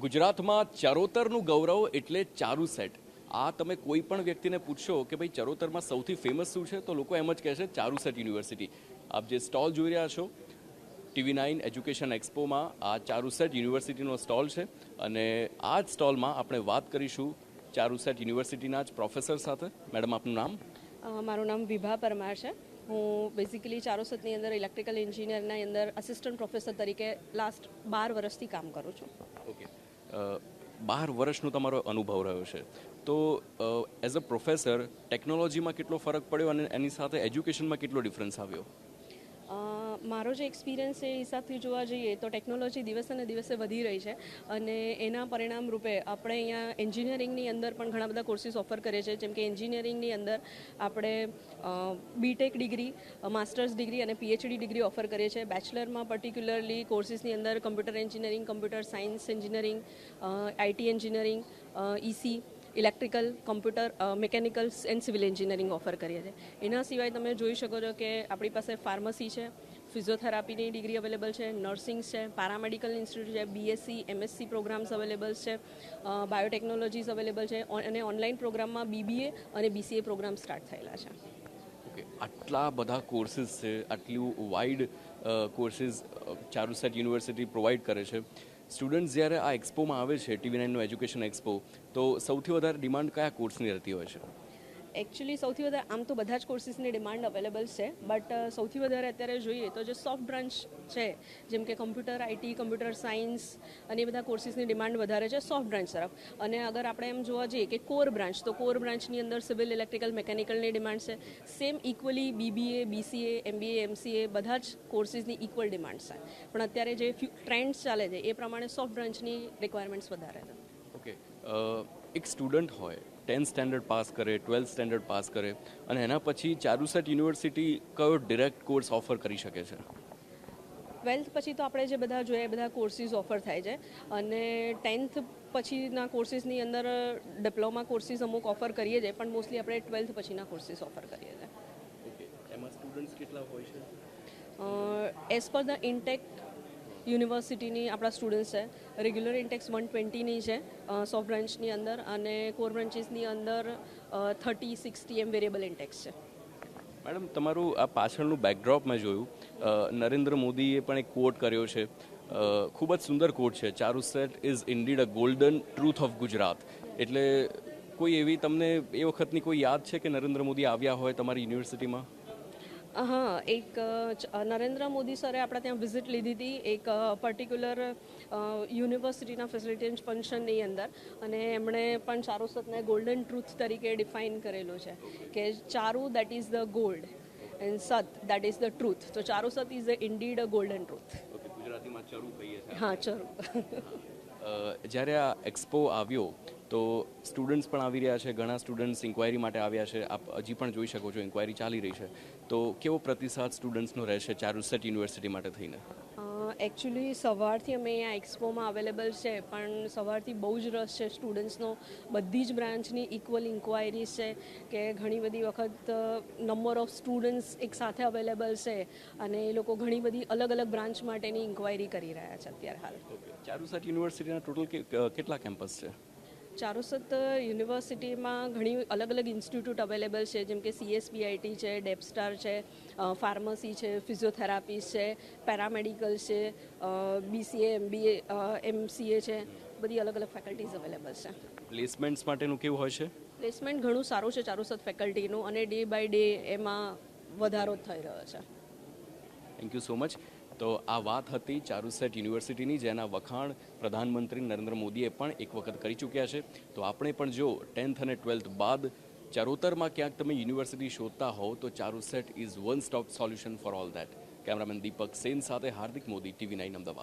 ગુજરાતમાં ચરોતરનું ગૌરવ એટલે ચારુ સેટ. આ તમે કોઈ પણ વ્યક્તિને પૂછશો કે ભાઈ ચરોતરમાં સૌથી ફેમસ શું છે, તો લોકો એમ જ કહેશે ચારુ સેટ યુનિવર્સિટી. આપ જે સ્ટોલ જોઈ રહ્યા છો TV9 એજ્યુકેશન એક્સપોમાં આ ચારુ સેટ યુનિવર્સિટીનો સ્ટોલ છે અને આ જ સ્ટોલમાં આપણે વાત કરીશું ચારુ સેટ યુનિવર્સિટીના જ પ્રોફેસર સાથે. મેડમ, આપનું નામ? મારું નામ વિભા પરમાર છે. હું બેઝિકલી ચારુસતની અંદર ઇલેક્ટ્રિકલ એન્જિનિયરના અંદર આસિસ્ટન્ટ પ્રોફેસર તરીકે લાસ્ટ 12 વર્ષથી કામ કરું છું. ઓકે, 12 વર્ષનો તમારો અનુભવ રહ્યો છે, તો એઝ અ પ્રોફેસર ટેકનોલોજીમાં કેટલો ફરક પડ્યો અને એની સાથે એજ્યુકેશનમાં કેટલો ડિફરન્સ આવ્યો? મારો જે એક્સપિરિયન્સ છે એ હિસાબથી જોવા જઈએ તો ટેકનોલોજી દિવસે ને દિવસે વધી રહી છે અને એના પરિણામ રૂપે આપણે અહીંયા એન્જિનિયરિંગની અંદર પણ ઘણા બધા કોર્સીસ ઓફર કરીએ છીએ. જેમ કે એન્જિનિયરિંગની અંદર આપણે બીટેક ડિગ્રી, માસ્ટર્સ ડિગ્રી અને પીએચડી ડિગ્રી ઓફર કરીએ છીએ. બેચલરમાં પર્ટિક્યુલરલી કોર્સીસની અંદર computer engineering, computer science engineering, IT engineering, EC, electrical, computer, mechanicals and civil engineering offer કરીએ છીએ. એના સિવાય તમે જોઈ શકો છો કે આપણી પાસે ફાર્મસી છે, ફિઝિયોથેરાપીની ડિગ્રી અવેલેબલ છે, નર્સિંગ છે, પેરામેડિકલ ઇન્સ્ટિટ્યૂટ છે, બીએસસી, એમએસસી પ્રોગ્રામ્સ અવેલેબલ છે, બાયોટેકનોલોજીસ અવેલેબલ છે અને ઓનલાઈન પ્રોગ્રામમાં બીબીએ અને બીસીએ પ્રોગ્રામ સ્ટાર્ટ થયેલા છે. ઓકે, આટલા બધા કોર્સીસ છે, આટલું wide courses Charusat university provide કરે છે. સ્ટુડન્ટ્સ જ્યારે આ એક્સપોમાં આવે છે, TV9નો એજ્યુકેશન એક્સપો, તો સૌથી વધારે ડિમાન્ડ કયા કોર્સની રહેતી હોય છે? એકચ્યુઅલી સૌથી વધારે આમ તો બધા જ કોર્સીસની ડિમાન્ડ અવેલેબલ છે, બટ સૌથી વધારે અત્યારે જોઈએ તો જે સોફ્ટ બ્રાન્ચ છે, જેમ કે કમ્પ્યુટર, આઈટી, કમ્પ્યુટર સાયન્સ અને એ બધા કોર્સીસની ડિમાન્ડ વધારે છે સોફ્ટ બ્રાન્ચ તરફ. અને અગર આપણે એમ જોવા જઈએ કે કોર બ્રાન્ચ, તો કોર બ્રાન્ચની અંદર સિવિલ, ઇલેક્ટ્રિકલ, મિકેનિકલની ડિમાન્ડ છે. Same equally BBA, BCA, MBA, MCA બધા જ કોર્સીસની ઇક્વલ ડિમાન્ડ છે. પણ અત્યારે જે ટ્રેન્ડ્સ ચાલે છે એ પ્રમાણે સોફ્ટ બ્રાન્ચની રિક્વાયરમેન્ટ્સ વધારે છે. ઓકે, એક સ્ટુડન્ટ હોય, 10th સ્ટેન્ડર્ડ પાસ કરે, 12th સ્ટેન્ડર્ડ પાસ કરે અને એના પછી ચારુ સેટ યુનિવર્સિટી કયો ડિરેક્ટ કોર્સ ઓફર કરી શકે છે? 12th પછી તો આપણે જે બધા જોઈએ બધા કોર્સીસ ઓફર થાય છે અને 10th પછીના કોર્સીસની અંદર ડિપ્લોમા કોર્સીસ અમુક ઓફર કરીએ છીએ, પણ મોસ્ટલી આપણે 12th પછીના કોર્સીસ ઓફર કરીએ છીએ. ઓકે, એમાં સ્ટુડન્ટ્સ કેટલા હોય છે? એઝ પર ધ ઇન્ટેક યુનિવર્સિટીની આપણા સ્ટુડન્ટ્સ છે. રેગ્યુલર ઇન્ટેક્સ 120ની છે સોફ્ટ બ્રાન્ચની અંદર અને કોર બ્રાન્ચીસની અંદર 30, 60 એમ વેરિયેબલ ઇન્ટેક્સ છે. મેડમ, તમારું આ પાછળનું બેકડ્રોપ મેં જોયું, નરેન્દ્ર મોદીએ પણ એક કોટ કર્યો છે, ખૂબ જ સુંદર કોટ છે, Charusat is indeed a golden truth of Gujarat. એટલે કોઈ એવી તમને એ વખતની કોઈ યાદ છે કે નરેન્દ્ર મોદી આવ્યા હોય તમારી યુનિવર્સિટીમાં? હા, એક નરેન્દ્ર મોદી સરે આપણા ત્યાં વિઝિટ લીધી હતી એક પર્ટિક્યુલર યુનિવર્સિટીના ફેસિલિટેશન ફંક્શનની અંદર અને એમણે પણ ચારુ સેટને ગોલ્ડન ટ્રુથ તરીકે ડિફાઇન કરેલું છે કે charu that is the gold and sat that is the truth. તો Charusat is indeed a golden truth. Okay, ગુજરાતીમાં ચરુ કહીએ છીએ. હા, ચરુ. જ્યારે આ એક્સપો આવ્યો તો સ્ટુડન્ટ્સ પણ આવી રહ્યા છે, ઘણા સ્ટુડન્ટ્સ ઇન્ક્વાયરી માટે આવ્યા છે. આપ હજી પણ જોઈ શકો છો ઇન્ક્વાયરી ચાલી રહી છે. તો કેવો પ્રતિસાદ સ્ટુડન્ટ્સનો રહેશે ચારુ સેટ યુનિવર્સિટી માટે થઈને? એકચ્યુઅલી સવારથી અમે અહીંયા એક્સપોમાં અવેલેબલ છે, પણ સવારથી બહુ જ રસ છે સ્ટુડન્ટ્સનો. બધી જ બ્રાન્ચની ઇક્વલ ઇન્ક્વાયરીઝ છે કે ઘણી બધી વખત નંબર ઓફ સ્ટુડન્ટ્સ એક સાથે અવેલેબલ છે અને એ લોકો ઘણી બધી અલગ અલગ બ્રાન્ચ માટેની ઇન્ક્વાયરી કરી રહ્યા છે અત્યારે હાલ. ચારુ સેટ યુનિવર્સિટીના ટોટલ કેટલા કેમ્પસ છે? ચારુ સેટ યુનિવર્સિટીમાં ઘણી અલગ અલગ ઇન્સ્ટિટ્યૂટ અવેલેબલ છે, જેમ કે CSBIT છે, ડેપસ્ટાર છે, ફાર્મસી છે, ફિઝિયોથેરાપીસ છે, પેરામેડિકલ છે, BCA, MBA, MCA છે. બધી અલગ અલગ ફેકલ્ટીઝ અવેલેબલ છે. પ્લેસમેન્ટ્સ માટેનું કેવું હોય છે? પ્લેસમેન્ટ ઘણું સારું છે ચારુ સેટ ફેકલ્ટીનું અને ડે બાય ડે એમાં વધારો થઈ રહ્યો છે. Thank you so much. તો આ વાત હતી ચારુ સેટ યુનિવર્સિટીની, જેના વખાણ પ્રધાનમંત્રી નરેન્દ્ર મોદીએ પણ એક વખત કરી ચૂક્યા છે. તો આપણે પણ જો 10th અને 12th બાદ ચરોતરમાં ક્યાંક તમે યુનિવર્સિટી શોધતા હોવ તો Charusat is one stop solution for all that. Cameraman Deepak Sen સાથે હાર્દિક મોદી, TV9 અમદાવાદ.